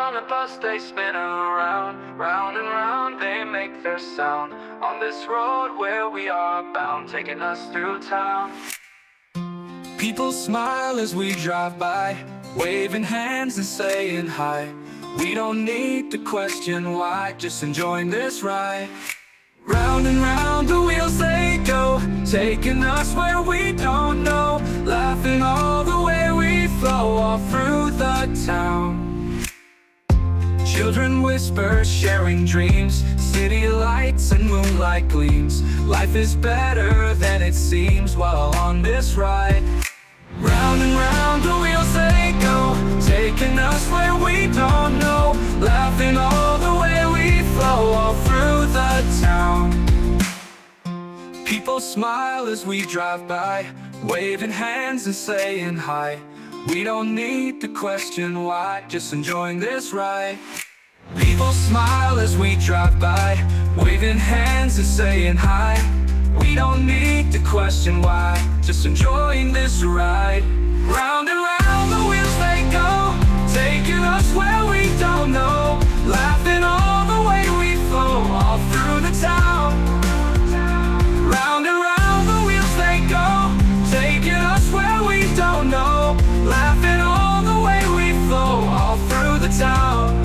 on the bus, they spin around, round and round, they make their sound. On this road where we are bound, taking us through town. People smile as we drive by, waving hands and saying hi. We don't need to question why, just enjoying this ride. Round and round the wheels they go, taking us where we don't know, laughing all the way we flow, all through the town. Children whisper, sharing dreams, city lights and moonlight gleams. Life is better than it seems while on this ride. Round and round the wheels they go, taking us where we don't know, laughing all the way we flow, all through the town. People smile as we drive by, waving hands and saying hi. We don't need to question why, just enjoying this ride. People smile as we drive by, waving hands and saying hi. We don't need to question why, just enjoying this ride. Round and round the wheels they go, taking us where we don't know, laughing all the way we flow, all through the town. Round and round the wheels they go, taking us where we don't know, laughing all the way we flow, all through the town.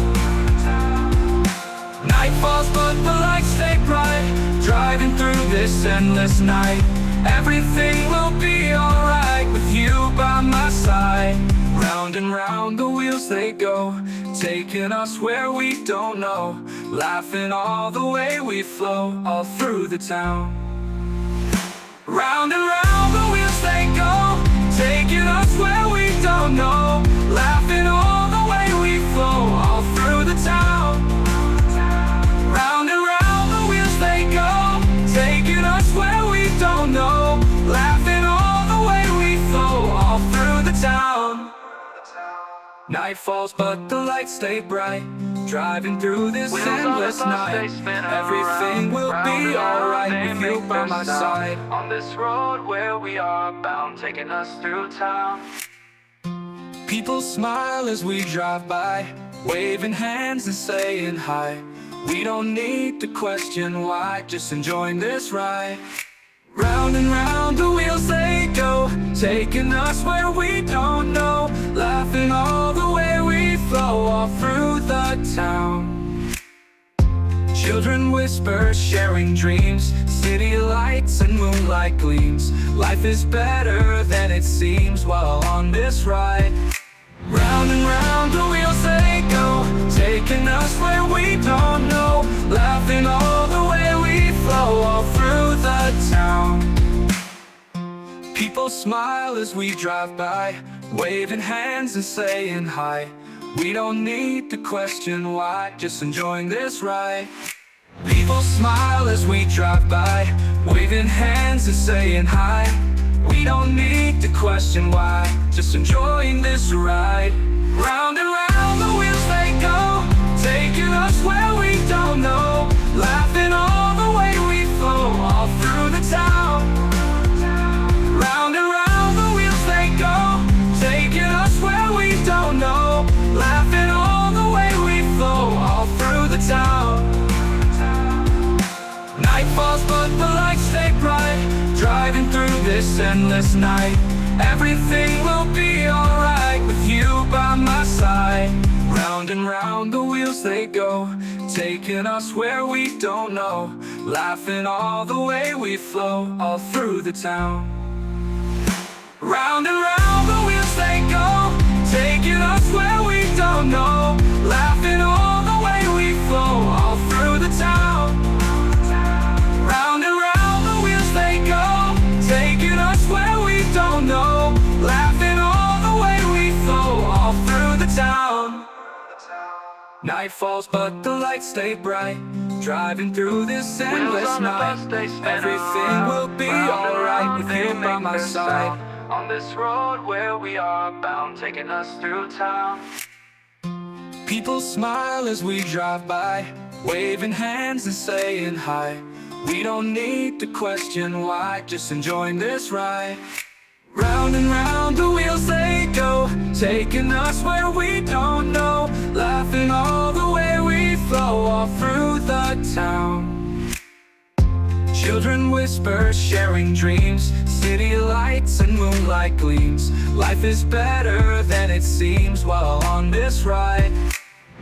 Night falls but the lights stay bright, driving through this endless night. Everything will be alright with you by my side. Round and round the wheels they go, taking us where we don't know, laughing all the way we flow, all through the town. Round and round the wheels they go, taking us where we don't know, laughing all the way we flow, all through the town. Round and round the wheels they go, taking us where we don't know, laughing all the way we flow, all through the town. Night falls but the lights stay bright, driving through this endless night. Everything will be alright with you by my side. On this road where we are bound, taking us through town. People smile as we drive by, waving hands and saying hi. We don't need to question why, just enjoying this ride. Round and round the wheels they go, taking us where we don't know, laughing all the way we flow, all through the town. Children whisper, sharing dreams, city lights and moonlight gleams. Life is better than it seems while on this ride. Round and round the wheels they go, taking us where we don't know, laughing all the way we flow, all through the town. People smile as we drive by, waving hands and saying hi. We don't need to question why, just enjoying this ride. People smile as we drive by, waving hands and saying hi. We don't need to question why, just enjoying this ride. Round and round the wheels they go, taking us where we don't know, laughing all the way we flow, all through the town. Round and round the wheels they go, taking us where we don't know, laughing all the way we flow, all through the town. Night falls but the lights stay bright, driving through this endless night. Everything will be alright with you by my side. Round and round the wheels they go, taking us where we don't know, laughing all the way we flow, all through the town. Round and round the wheels they go, taking us where we don't know, laughing all the way we flow, all through the town. Round and round the wheels they go, taking us where we don't know, laughing all the way we flow, all through the town. Night falls but the lights stay bright, driving through this endless night. Everything will be alright with you by my side. On this road where we are bound, taking us through town. People smile as we drive by, waving hands and saying hi. We don't need to question why, just enjoying this ride. Round and round the wheels they go, taking us where we don't know, laughing all through the town. Children whisper, sharing dreams, city lights and moonlight gleams. Life is better than it seems while on this ride.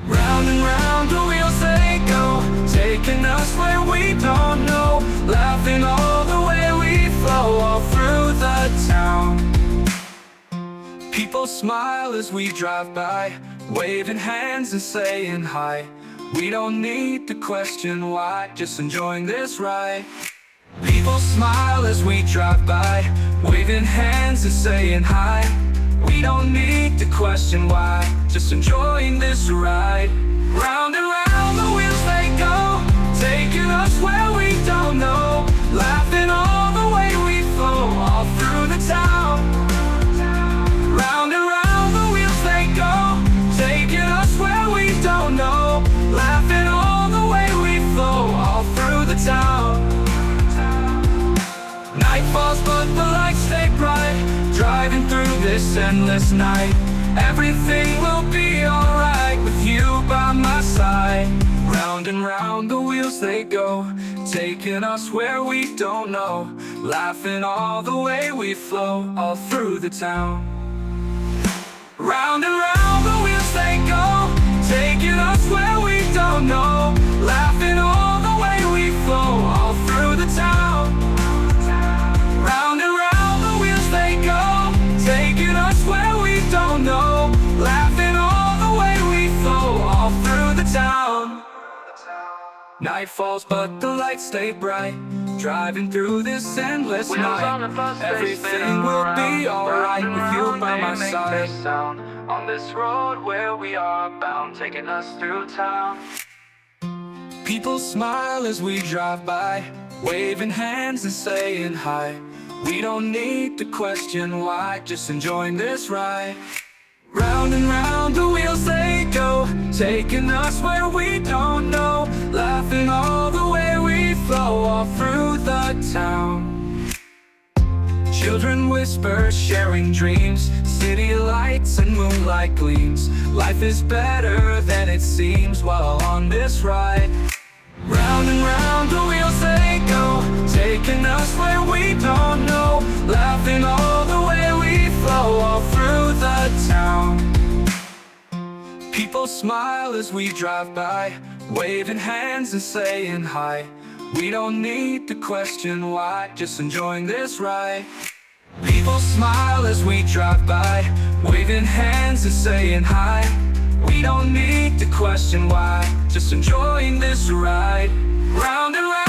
Round and round the wheels they go, taking us where we don't know, laughing all the way we flow all through the town. People smile as we drive by, waving hands and saying hi. We don't need to question why, just enjoying this ride. People smile as we drive by, waving hands and saying hi. We don't need to question why, just enjoying this ride. Round and round the wheels they go, taking us where we don't know, laughing all the way we flow all through the town. Round and round the wheels they go, taking us where we don't know, laughing all the way we flow all through the town. Night falls but the lights stay bright, driving through this endless night. Everything will be alright with you by my side. Round and round the wheels they go, taking us where we don't know, laughing all the way we flow all through the town. Round and round the wheels they go, taking us where we don't know, laughing all the way we flow all through the town. Round and round the wheels they go, taking us where we don't know, laughing all the way we flow all through the town. Night falls but the lights stay bright, driving through this endless night. Everything will be alright with you by my side. On this road where we are bound, taking us through town. People smile as we drive by, waving hands and saying hi. We don't need to question why, just enjoying this ride. Round and round the wheels they go, taking us where we don't know, laughing all the way we flow all through the town. Children whisper, sharing dreams, city lights and moonlight gleams. Life is better than it seems while on this ride. Round and round the wheels they go, taking us where we don't know, laughing all the way we flow all through the town. People smile as we drive by, waving hands and saying hi. We don't need to question why, just enjoying this ride. People smile as we drive by, waving hands and saying hi. We don't need to question why, just enjoying this ride. Round and round